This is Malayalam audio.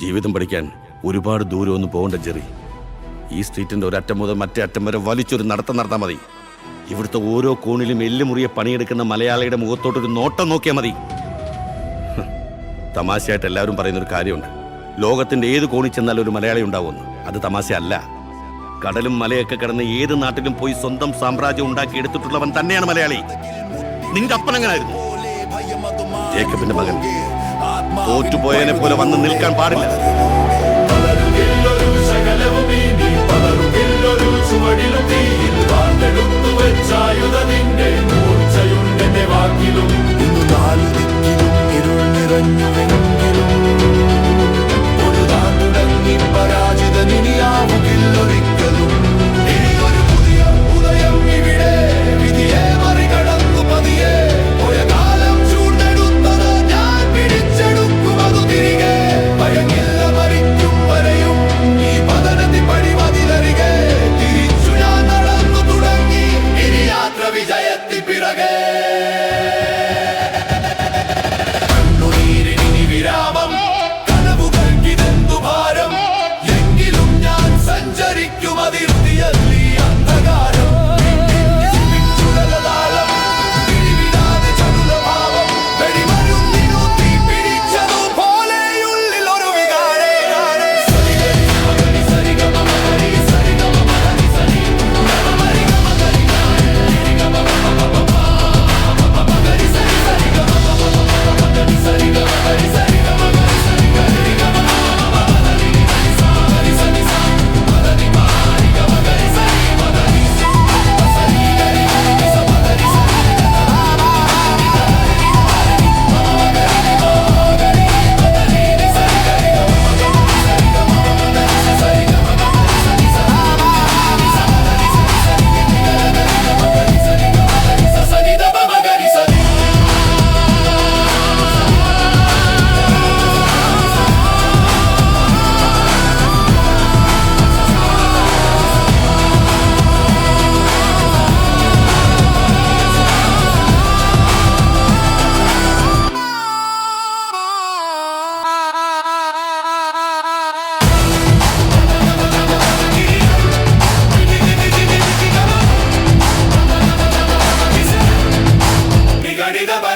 ജീവിതം പഠിക്കാൻ ഒരുപാട് ദൂരമൊന്നും പോകണ്ട ജെറി. ഈ സ്ട്രീറ്റിന്റെ ഒരറ്റം മുതൽ മറ്റേ അറ്റം വരെ വലിച്ചൊരു നടത്തം നടത്താൽ മതി. ഇവിടുത്തെ ഓരോ കോണിലും എല്ലുമുറിയെ പണിയെടുക്കുന്ന മലയാളിയുടെ മുഖത്തോട്ടൊരു നോട്ടം നോക്കിയാൽ മതി. തമാശയായിട്ട് എല്ലാവരും പറയുന്നൊരു കാര്യമുണ്ട്, ലോകത്തിന്റെ ഏത് കോണിൽ ചെന്നാലും ഒരു മലയാളി ഉണ്ടാവുമെന്ന്. അത് തമാശയല്ല. കടലും മലയൊക്കെ കിടന്ന് ഏത് നാട്ടിലും പോയി സ്വന്തം സാമ്രാജ്യം ഉണ്ടാക്കി എടുത്തിട്ടുള്ളവൻ തന്നെയാണ് മലയാളി. നിന്റെ അപ്പൻ എങ്ങനായിരുന്നു? ജേക്കബിന്റെ മകൻ തോറ്റുപോയതിനെ പോലെ വന്ന് നിൽക്കാൻ പാടില്ല. Diga,